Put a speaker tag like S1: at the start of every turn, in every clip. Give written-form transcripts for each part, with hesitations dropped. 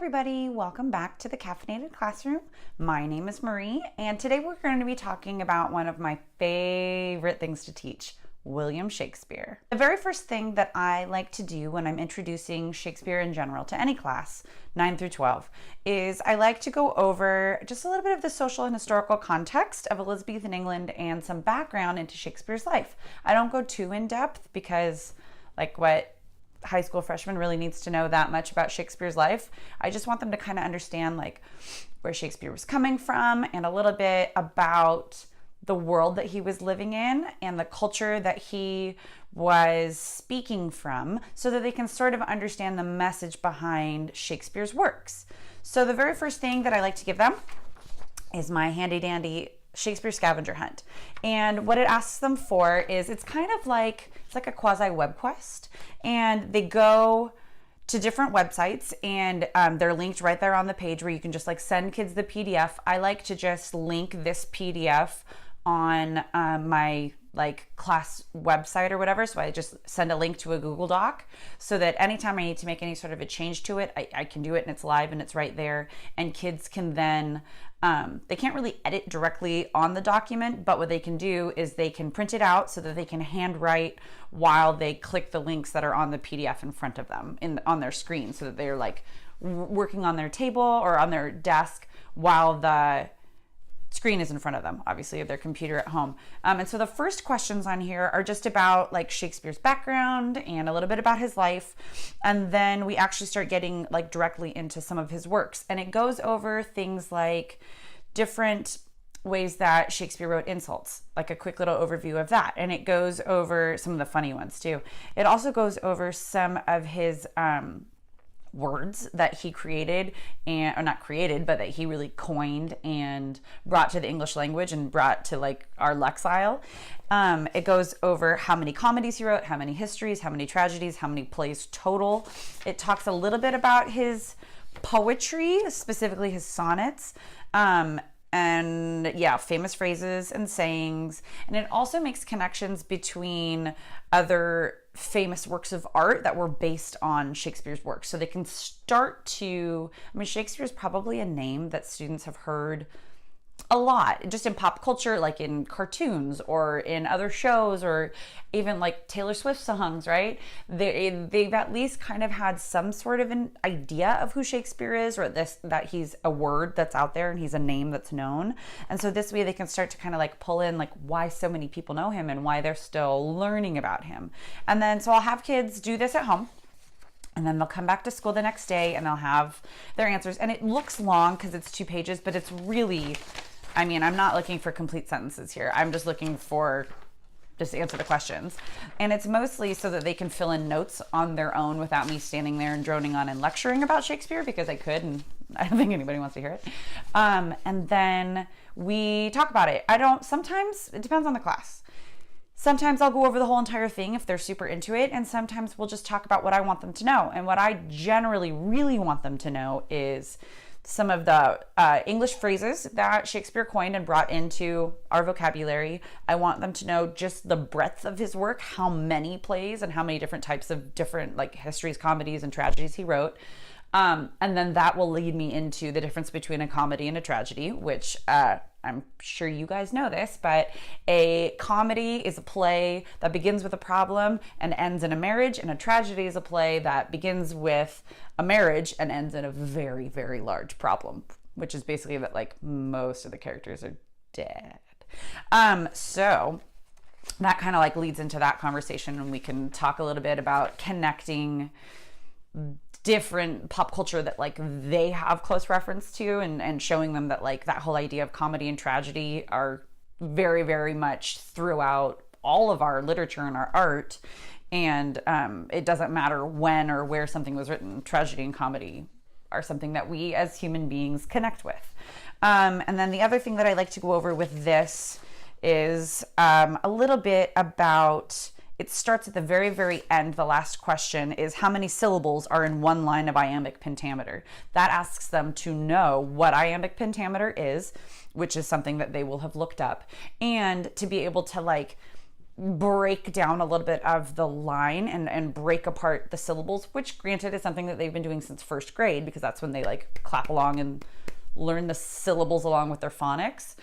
S1: everybody, welcome back to the Caffeinated Classroom. My name is Marie, and today we're going to be talking about one of my favorite things to teach, William Shakespeare. The very first thing that I like to do when I'm introducing Shakespeare in general to any class, 9 through 12, is I like to go over just a little bit of the social and historical context of Elizabethan England and some background into Shakespeare's life. I don't go too in depth because what high school freshman really needs to know that much about Shakespeare's life. I just want them to kind of understand where Shakespeare was coming from and a little bit about the world that he was living in and the culture that he was speaking from, so that they can sort of understand the message behind Shakespeare's works. So the very first thing that I like to give them is my handy dandy Shakespeare Scavenger Hunt. And what it asks them for is it's like a quasi web quest, and they go to different websites and they're linked right there on the page where you can just send kids the PDF. I like to just link this PDF on my class website or whatever. So I just send a link to a Google Doc so that anytime I need to make any sort of a change to it, I can do it and it's live and it's right there. And kids can then, they can't really edit directly on the document, but what they can do is they can print it out so that they can handwrite while they click the links that are on the PDF in front of them on their screen, so that they're working on their table or on their desk while the screen is in front of them, obviously, of their computer at home. And so the first questions on here are just about Shakespeare's background and a little bit about his life. And then we actually start getting directly into some of his works. And it goes over things like different ways that Shakespeare wrote insults, a quick little overview of that. And it goes over some of the funny ones too. It also goes over some of his words that he created, or not created, but that he really coined and brought to the English language and brought to our lexile. It goes over how many comedies he wrote, how many histories, how many tragedies, how many plays total. It talks a little bit about his poetry, specifically his sonnets, and famous phrases and sayings. And it also makes connections between other famous works of art that were based on Shakespeare's works. So they can start to, Shakespeare is probably a name that students have heard a lot, just in pop culture, in cartoons or in other shows, or even Taylor Swift songs, right? They've at least kind of had some sort of an idea of who Shakespeare is, or that he's a word that's out there and he's a name that's known. And so this way they can start to kind of pull in why so many people know him and why they're still learning about him. And then so I'll have kids do this at home. And then they'll come back to school the next day and they'll have their answers. And it looks long because it's 2 pages, but it's really, I'm not looking for complete sentences here. I'm just looking for just answer the questions. And it's mostly so that they can fill in notes on their own without me standing there and droning on and lecturing about Shakespeare, because I could, and I don't think anybody wants to hear it. And then we talk about it. Sometimes it depends on the class. Sometimes I'll go over the whole entire thing if they're super into it, and sometimes we'll just talk about what I want them to know. And what I generally really want them to know is some of the English phrases that Shakespeare coined and brought into our vocabulary. I want them to know just the breadth of his work, how many plays and how many different types of different histories, comedies, and tragedies he wrote. And then that will lead me into the difference between a comedy and a tragedy, which I'm sure you guys know this, but a comedy is a play that begins with a problem and ends in a marriage, and a tragedy is a play that begins with a marriage and ends in a very, very large problem, which is basically that most of the characters are dead. So that kind of leads into that conversation, and we can talk a little bit about connecting different pop culture that they have close reference to, and showing them that that whole idea of comedy and tragedy are very, very much throughout all of our literature and our art. And it doesn't matter when or where something was written. Tragedy and comedy are something that we as human beings connect with. And then the other thing that I like to go over with this is a little bit about, it starts at the very, very end. The last question is how many syllables are in one line of iambic pentameter. That asks them to know what iambic pentameter is, which is something that they will have looked up, and to be able to break down a little bit of the line and break apart the syllables, which granted is something that they've been doing since first grade, because that's when they like clap along and learn the syllables along with their phonics.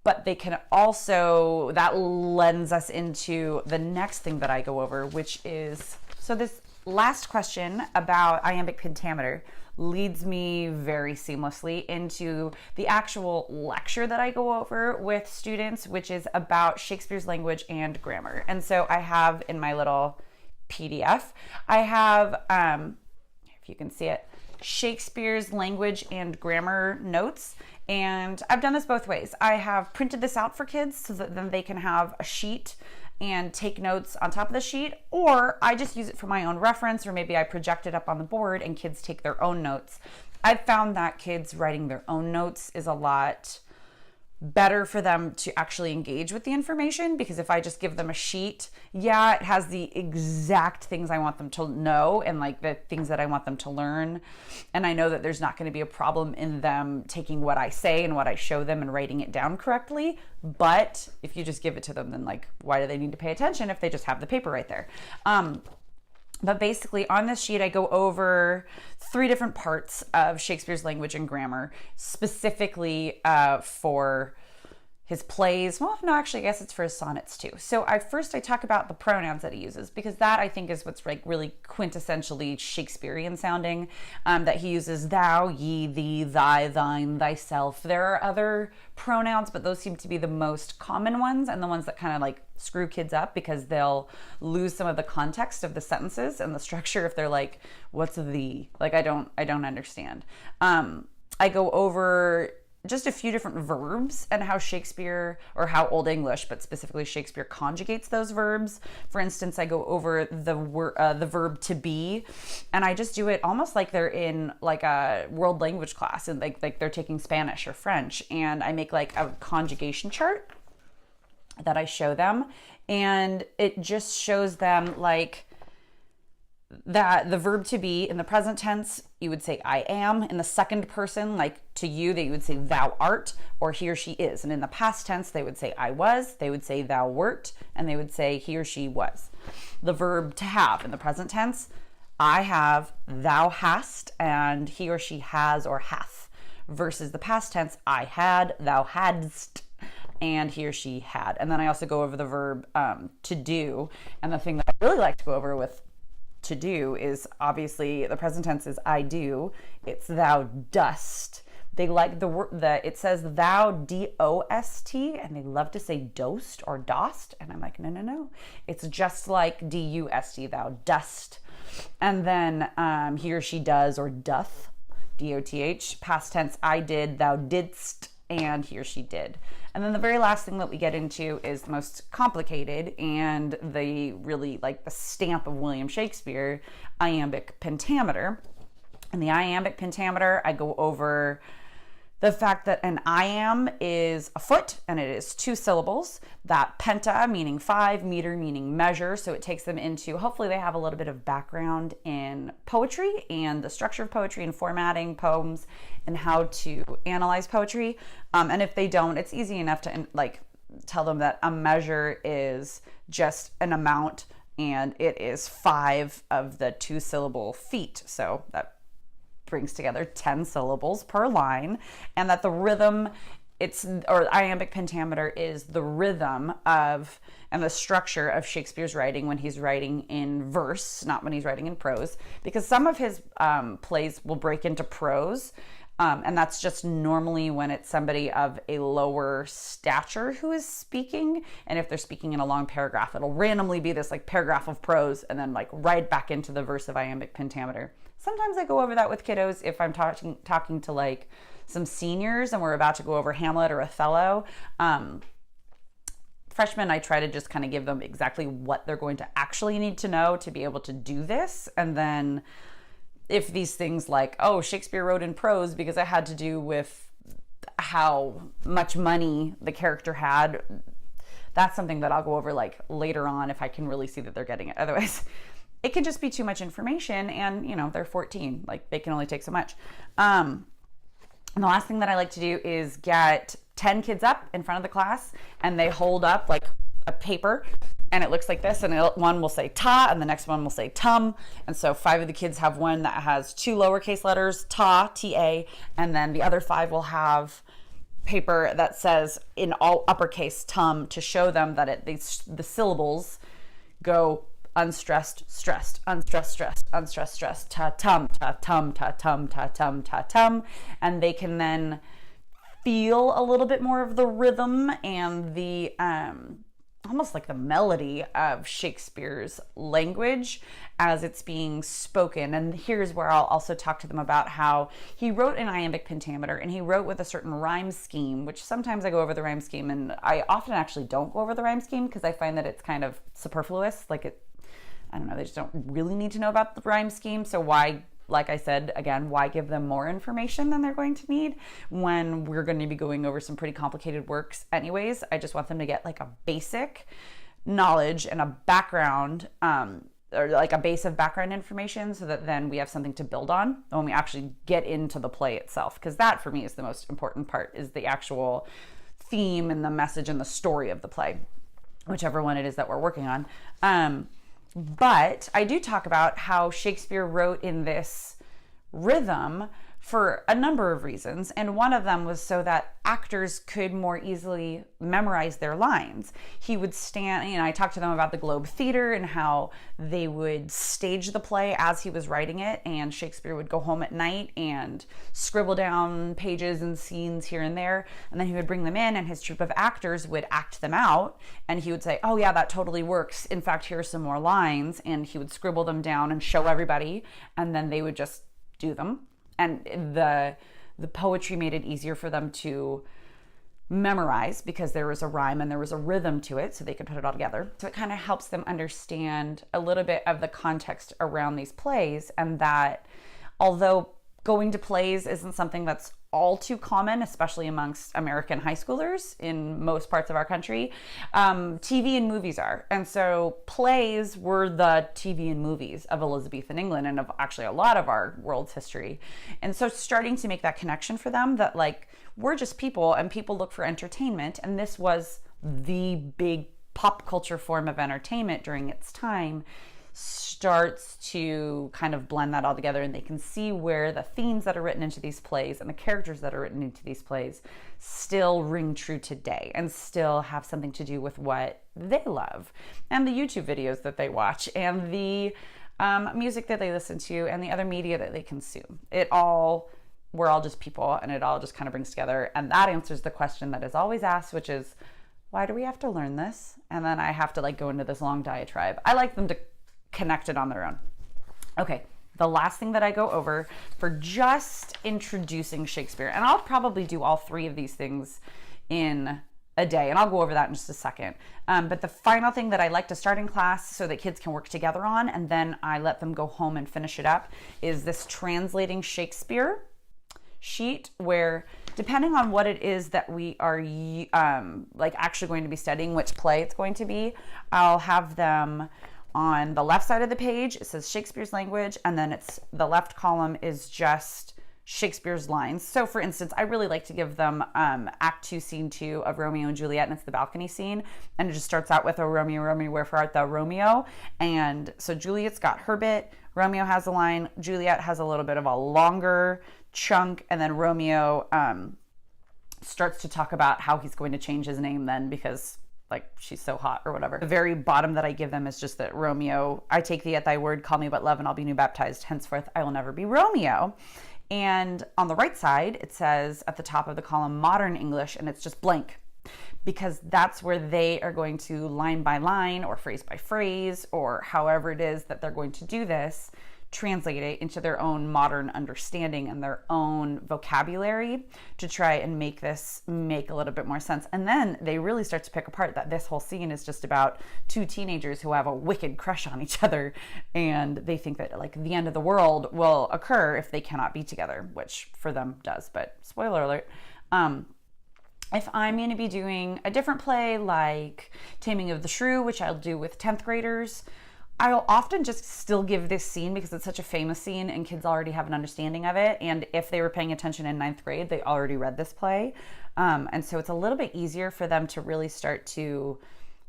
S1: But they can also, that lends us into the next thing that I go over, which is, so this last question about iambic pentameter leads me very seamlessly into the actual lecture that I go over with students, which is about Shakespeare's language and grammar. And so I have in my little PDF, I have, if you can see it, Shakespeare's language and grammar notes. And I've done this both ways. I have printed this out for kids so that then they can have a sheet and take notes on top of the sheet, or I just use it for my own reference, or maybe I project it up on the board and kids take their own notes. I've found that kids writing their own notes is a lot better for them to actually engage with the information, because if I just give them a sheet, yeah, it has the exact things I want them to know and like the things that I want them to learn. And I know that there's not going to be a problem in them taking what I say and what I show them and writing it down correctly. But if you just give it to them, then like, why do they need to pay attention if they just have the paper right there? But basically on this sheet, I go over 3 different parts of Shakespeare's language and grammar, specifically for his plays. Well, no, actually, I guess it's for his sonnets too. So I talk about the pronouns that he uses, because that I think is what's like really quintessentially Shakespearean sounding, that he uses thou, ye, thee, thy, thine, thyself. There are other pronouns, but those seem to be the most common ones and the ones that kind of like screw kids up, because they'll lose some of the context of the sentences and the structure if they're like, what's thee? Like, I don't understand. I go over just a few different verbs and how Shakespeare, or how Old English, but specifically Shakespeare, conjugates those verbs. For instance, I go over the verb to be, and I just do it almost like they're in like a world language class, and like they're taking Spanish or French, and I make like a conjugation chart that I show them, and it just shows them like that the verb to be in the present tense, you would say I am. In the second person, like to you, they would say thou art, or he or she is. And in the past tense, they would say I was, they would say thou wert, and they would say he or she was. The verb to have in the present tense, I have, thou hast, and he or she has or hath. Versus the past tense, I had, thou hadst, and he or she had. And then I also go over the verb to do. And the thing that I really like to go over with to do is obviously the present tense is I do. It's thou dost. They like the word that it says thou, D-O-S-T, and they love to say dost or dost. And I'm like, no. It's just like D-U-S-T, thou dost. And then he or she does or doth, D-O-T-H. Past tense, I did, thou didst, and he or she did. And then the very last thing that we get into is the most complicated and the really like the stamp of William Shakespeare, iambic pentameter. And the iambic pentameter, I go over the fact that an iamb is a foot and it is 2 syllables, that penta meaning 5, meter meaning measure. So it takes them into, hopefully they have a little bit of background in poetry and the structure of poetry and formatting poems and how to analyze poetry. And if they don't, it's easy enough to like tell them that a measure is just an amount and it is 5 of the 2 syllable feet. So that brings together 10 syllables per line, and that the rhythm, or iambic pentameter is the rhythm of and the structure of Shakespeare's writing when he's writing in verse, not when he's writing in prose, because some of his plays will break into prose, and that's just normally when it's somebody of a lower stature who is speaking, and if they're speaking in a long paragraph, it'll randomly be this like paragraph of prose and then like right back into the verse of iambic pentameter. Sometimes I go over that with kiddos if I'm talking to like some seniors and we're about to go over Hamlet or Othello. Freshmen, I try to just kind of give them exactly what they're going to actually need to know to be able to do this. And then if these things like, oh, Shakespeare wrote in prose because it had to do with how much money the character had, that's something that I'll go over like later on if I can really see that they're getting it. Otherwise, it can just be too much information, and you know, they're 14, like they can only take so much. And the last thing that I like to do is get 10 kids up in front of the class, and they hold up like a paper, and it looks like this, and one will say ta, and the next one will say tum. And so 5 of the kids have one that has 2 lowercase letters, ta, T-A, and then the other 5 will have paper that says in all uppercase tum, to show them that the syllables go unstressed, stressed, unstressed, stressed, unstressed, stressed, ta tum, ta tum, ta tum, ta tum, ta tum. And they can then feel a little bit more of the rhythm and the almost like the melody of Shakespeare's language as it's being spoken. And here's where I'll also talk to them about how he wrote an iambic pentameter, and he wrote with a certain rhyme scheme, which sometimes I go over the rhyme scheme, and I often actually don't go over the rhyme scheme because I find that it's kind of superfluous. I don't know, they just don't really need to know about the rhyme scheme. So why, like I said, again, why give them more information than they're going to need when we're going to be going over some pretty complicated works anyways? I just want them to get like a basic knowledge and a background, or like a base of background information, so that then we have something to build on when we actually get into the play itself. Because that for me is the most important part, is the actual theme and the message and the story of the play, whichever one it is that we're working on. But I do talk about how Shakespeare wrote in this rhythm for a number of reasons, and one of them was so that actors could more easily memorize their lines. He would stand, I talked to them about the Globe Theater and how they would stage the play as he was writing it, and Shakespeare would go home at night and scribble down pages and scenes here and there, and then he would bring them in, and his troupe of actors would act them out, and he would say, oh yeah, that totally works. In fact, here are some more lines, and he would scribble them down and show everybody, and then they would just do them. And the poetry made it easier for them to memorize because there was a rhyme and there was a rhythm to it, so they could put it all together. So it kind of helps them understand a little bit of the context around these plays, and that although going to plays isn't something that's all too common, especially amongst American high schoolers in most parts of our country, TV and movies are. And so plays were the TV and movies of Elizabethan England and of actually a lot of our world's history. And so starting to make that connection for them, that like, we're just people and people look for entertainment, and this was the big pop culture form of entertainment during its time, starts to kind of blend that all together, and they can see where the themes that are written into these plays and the characters that are written into these plays still ring true today and still have something to do with what they love, and the YouTube videos that they watch, and the music that they listen to, and the other media that they consume. We're all just people, and it all just kind of brings together. And that answers the question that is always asked, which is, why do we have to learn this? And then I have to like go into this long diatribe. I like them to connect it on their own. Okay, the last thing that I go over for just introducing Shakespeare, and I'll probably do all 3 of these things in a day, and I'll go over that in just a second. But the final thing that I like to start in class so that kids can work together on, and then I let them go home and finish it up, is this translating Shakespeare sheet, where depending on what it is that we are like actually going to be studying, which play it's going to be, I'll have them on the left side of the page, it says Shakespeare's language, and then the left column is just Shakespeare's lines. So for instance, I really like to give them Act 2, Scene 2 of Romeo and Juliet, and it's the balcony scene, and it just starts out with, "O Romeo, Romeo, wherefore art thou, Romeo?" And so Juliet's got her bit, Romeo has a line, Juliet has a little bit of a longer chunk, and then Romeo starts to talk about how he's going to change his name then because like she's so hot or whatever. The very bottom that I give them is just that Romeo, I take thee at thy word, call me but love, and I'll be new baptized. Henceforth, I will never be Romeo. And on the right side, it says at the top of the column, modern English, and it's just blank, because that's where they are going to line by line or phrase by phrase, or however it is that they're going to do this, translate it into their own modern understanding and their own vocabulary to try and make this make a little bit more sense. And then they really start to pick apart that this whole scene is just about 2 teenagers who have a wicked crush on each other, and they think that like the end of the world will occur if they cannot be together, which for them does, but spoiler alert. If I'm going to be doing a different play like Taming of the Shrew, which I'll do with 10th graders, I'll often just still give this scene because it's such a famous scene and kids already have an understanding of it. And if they were paying attention in 9th grade, they already read this play. And so it's a little bit easier for them to really start to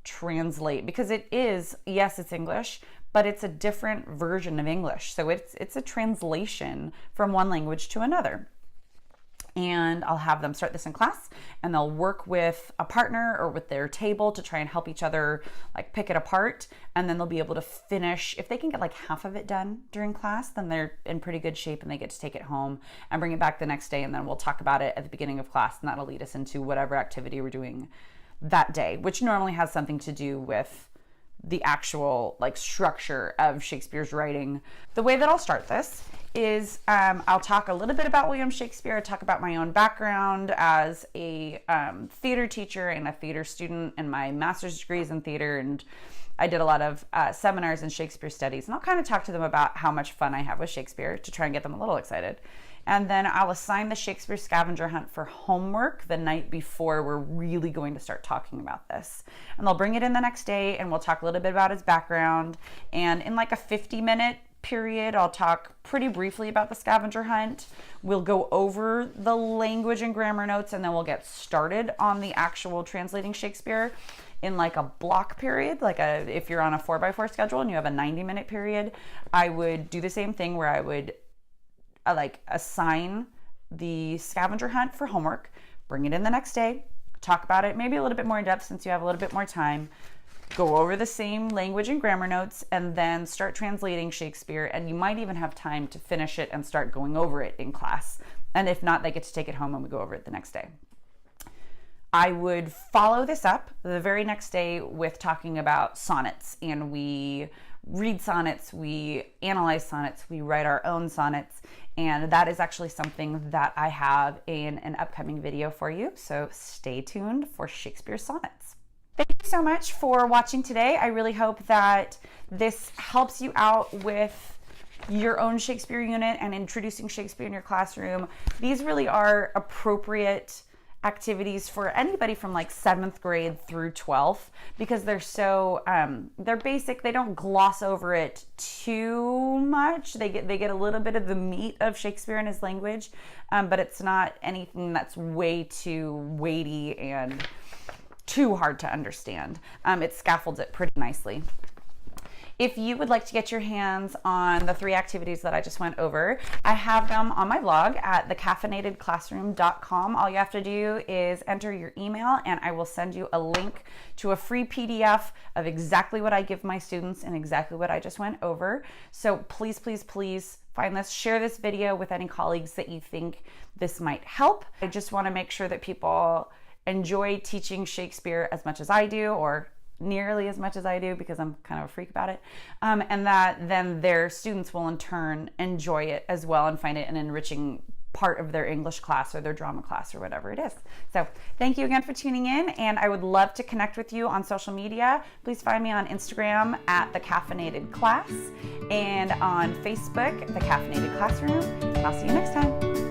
S1: translate, because it is, yes, it's English, but it's a different version of English. So it's a translation from one language to another. And I'll have them start this in class, and they'll work with a partner or with their table to try and help each other like pick it apart. And then they'll be able to finish. If they can get like half of it done during class, then they're in pretty good shape and they get to take it home and bring it back the next day. And then we'll talk about it at the beginning of class, and that'll lead us into whatever activity we're doing that day, which normally has something to do with the actual like structure of Shakespeare's writing. The way that I'll start this is I'll talk a little bit about William Shakespeare, talk about my own background as a theater teacher and a theater student, and my master's degrees in theater, and I did a lot of seminars in Shakespeare studies, and I'll kind of talk to them about how much fun I have with Shakespeare to try and get them a little excited. And then I'll assign the Shakespeare Scavenger Hunt for homework the night before we're really going to start talking about this. And they'll bring it in the next day, and we'll talk a little bit about his background. And in like a 50-minute period, I'll talk pretty briefly about the scavenger hunt. We'll go over the language and grammar notes, and then we'll get started on the actual translating Shakespeare in like a block period. If you're on a 4x4 schedule and you have a 90-minute period, I would do the same thing where I would assign the scavenger hunt for homework, bring it in the next day, talk about it maybe a little bit more in depth since you have a little bit more time, go over the same language and grammar notes, and then start translating Shakespeare. And you might even have time to finish it and start going over it in class. And if not, they get to take it home and we go over it the next day. I would follow this up the very next day with talking about sonnets, and we read sonnets, we analyze sonnets, we write our own sonnets, and that is actually something that I have in an upcoming video for you, so stay tuned for Shakespeare sonnets. Thank you so much for watching today. I really hope that this helps you out with your own Shakespeare unit and introducing Shakespeare in your classroom. These really are appropriate activities for anybody from like 7th grade through 12th, because they're so they're basic. They don't gloss over it too much. They get a little bit of the meat of Shakespeare and his language, but it's not anything that's way too weighty and too hard to understand. It scaffolds it pretty nicely. If you would like to get your hands on the 3 activities that I just went over, I have them on my blog at thecaffeinatedclassroom.com. All you have to do is enter your email, and I will send you a link to a free PDF of exactly what I give my students and exactly what I just went over. So please, please, please find this, share this video with any colleagues that you think this might help. I just want to make sure that people enjoy teaching Shakespeare as much as I do, or nearly as much as I do, because I'm kind of a freak about it, and that then their students will in turn enjoy it as well and find it an enriching part of their English class or their drama class or whatever it is. So thank you again for tuning in, and I would love to connect with you on social media. Please find me on Instagram at The Caffeinated Class and on Facebook, The Caffeinated Classroom, and I'll see you next time.